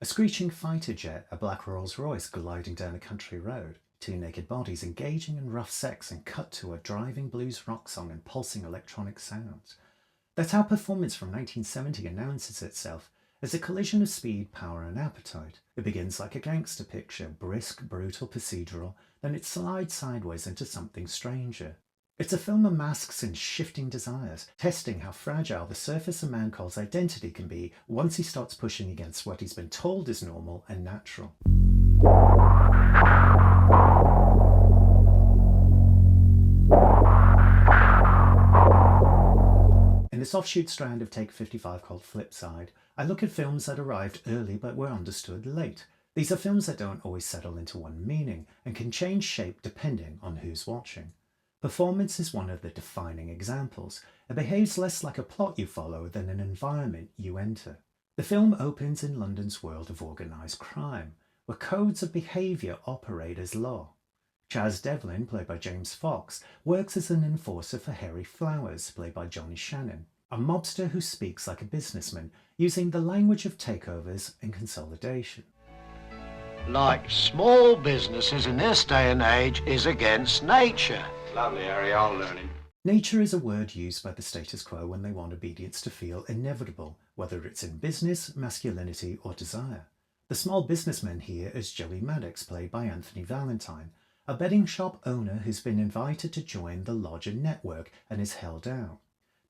screeching fighter jet, a black Rolls Royce gliding down a country road, two naked bodies engaging in rough sex and cut to a driving blues rock song and pulsing electronic sounds. That's how performance from 1970 announces itself, as a collision of speed, power and appetite. It begins like a gangster picture, brisk, brutal, procedural, then it slides sideways into something stranger. It's a film of masks and shifting desires, testing how fragile the surface a man calls identity can be once he starts pushing against what he's been told is normal and natural. In this offshoot strand of Take 55 called Flipside, I look at films that arrived early but were understood late. These are films that don't always settle into one meaning and can change shape depending on who's watching. Performance is one of the defining examples. It behaves less like a plot you follow than an environment you enter. The film opens in London's world of organised crime, where codes of behaviour operate as law. Chaz Devlin, played by James Fox, works as an enforcer for Harry Flowers, played by Johnny Shannon, a mobster who speaks like a businessman, using the language of takeovers and consolidation. Like small businesses in this day and age is against nature. Lovely, Harry, I'll learn him. Nature is a word used by the status quo when they want obedience to feel inevitable, whether it's in business, masculinity or desire. The small businessman here is Joey Maddox, played by Anthony Valentine, a betting shop owner who's been invited to join the lodger network and is held out.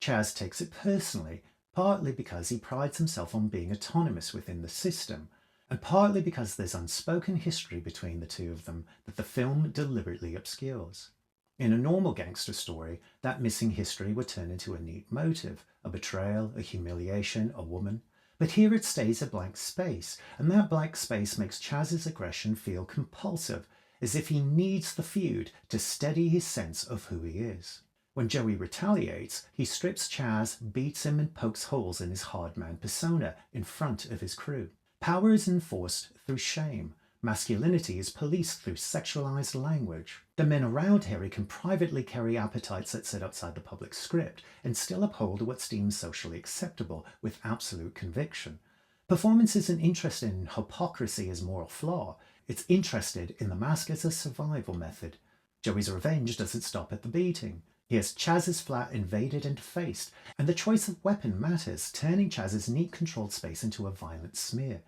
Chaz takes it personally, partly because he prides himself on being autonomous within the system, and partly because there's unspoken history between the two of them that the film deliberately obscures. In a normal gangster story, that missing history would turn into a neat motive, a betrayal, a humiliation, a woman. But here it stays a blank space, and that blank space makes Chaz's aggression feel compulsive, as if he needs the feud to steady his sense of who he is. When Joey retaliates, he strips Chaz, beats him and pokes holes in his hard-man persona in front of his crew. Power is enforced through shame. Masculinity is policed through sexualized language. The men around Harry can privately carry appetites that sit outside the public script and still uphold what's deemed socially acceptable with absolute conviction. Performance isn't interested in hypocrisy as moral flaw, it's interested in the mask as a survival method. Joey's revenge doesn't stop at the beating. He has Chaz's flat invaded and defaced, and the choice of weapon matters, turning Chaz's neat controlled space into a violent smear.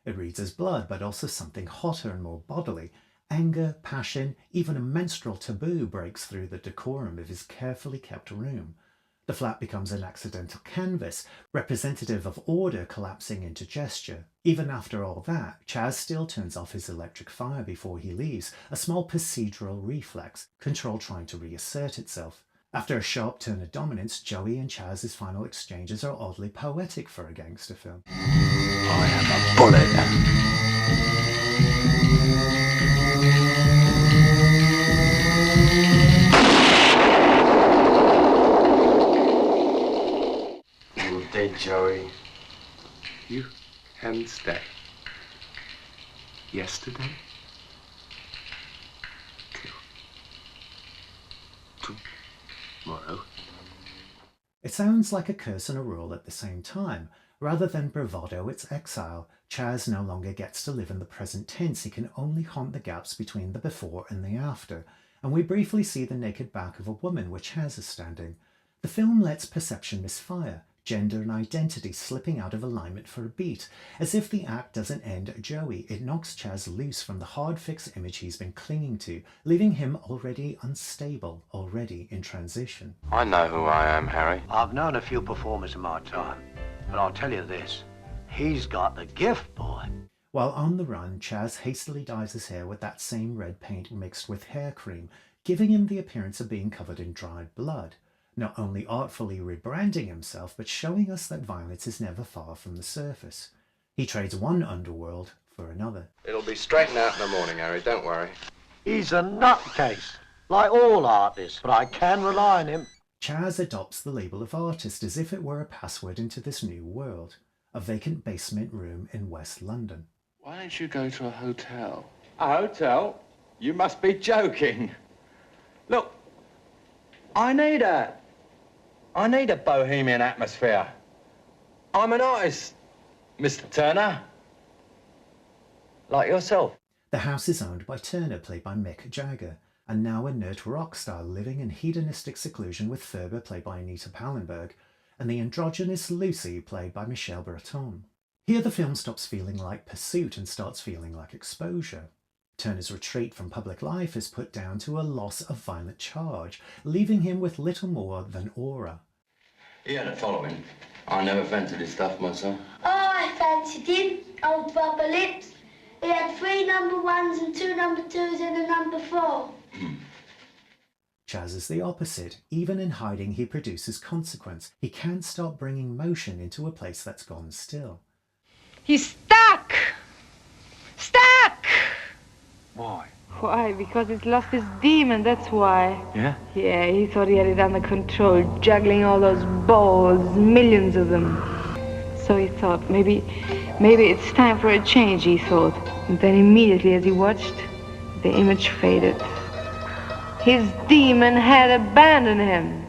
It reads as blood, but also something hotter and more bodily. Anger, passion, even a menstrual taboo breaks through the decorum of his carefully kept room. The flat becomes an accidental canvas, representative of order collapsing into gesture. Even after all that, Chaz still turns off his electric fire before he leaves, a small procedural reflex, control trying to reassert itself. After a sharp turn of dominance, Joey and Chaz's final exchanges are oddly poetic for a gangster film. I am a bullet. You're dead, Joey. You can stay. Yesterday? Till tomorrow. It sounds like a curse and a rule at the same time. Rather than bravado, it's exile. Chaz no longer gets to live in the present tense. He can only haunt the gaps between the before and the after. And we briefly see the naked back of a woman where Chaz is standing. The film lets perception misfire, gender and identity slipping out of alignment for a beat. As if the act doesn't end at Joey, it knocks Chaz loose from the hard-fixed image he's been clinging to, leaving him already unstable, already in transition. I know who I am, Harry. I've known a few performers in my time, but I'll tell you this, he's got the gift, boy. While on the run, Chaz hastily dyes his hair with that same red paint mixed with hair cream, giving him the appearance of being covered in dried blood. Not only artfully rebranding himself, but showing us that violence is never far from the surface. He trades one underworld for another. It'll be straightened out in the morning, Harry, don't worry. He's a nutcase, like all artists, but I can rely on him. Chaz adopts the label of artist as if it were a password into this new world, a vacant basement room in West London. Why don't you go to a hotel? A hotel? You must be joking. Look, I need a bohemian atmosphere. I'm an artist, Mr. Turner. Like yourself. The house is owned by Turner, played by Mick Jagger, and now a nerd rock star living in hedonistic seclusion with Ferber, played by Anita Pallenberg, and the androgynous Lucy, played by Michelle Breton. Here the film stops feeling like pursuit and starts feeling like exposure. Turner's retreat from public life is put down to a loss of violent charge, leaving him with little more than aura. He had a following. I never fancied his stuff myself. Oh, I fancied him. Old rubber lips. He had 3 number 1s and 2 number 2s and a number 4. Chaz is the opposite. Even in hiding, he produces consequence. He can't stop bringing motion into a place that's gone still. He's stuck! Stuck! Why? Why? Because he's lost his demon, that's why. Yeah? Yeah, he thought he had it under control, juggling all those balls, millions of them. So he thought, maybe it's time for a change, he thought. And then immediately as he watched, the image faded. His demon had abandoned him.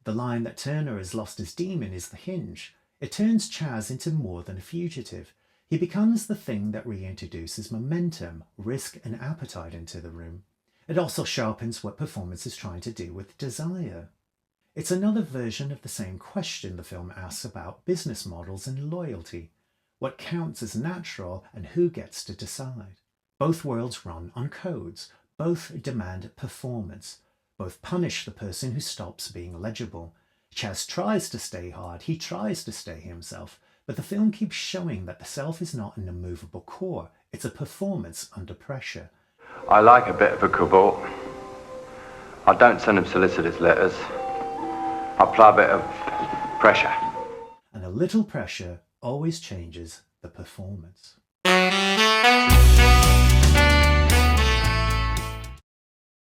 The line that Turner has lost his demon is the hinge. It turns Chaz into more than a fugitive. He becomes the thing that reintroduces momentum, risk and appetite into the room. It also sharpens what performance is trying to do with desire. It's another version of the same question the film asks about business models and loyalty. What counts as natural and who gets to decide? Both worlds run on codes. Both demand performance. Both punish the person who stops being legible. Chaz tries to stay hard, he tries to stay himself, but the film keeps showing that the self is not an immovable core, it's a performance under pressure. I like a bit of a cobalt. I don't send him solicitors' letters. I apply a bit of pressure. And a little pressure always changes the performance.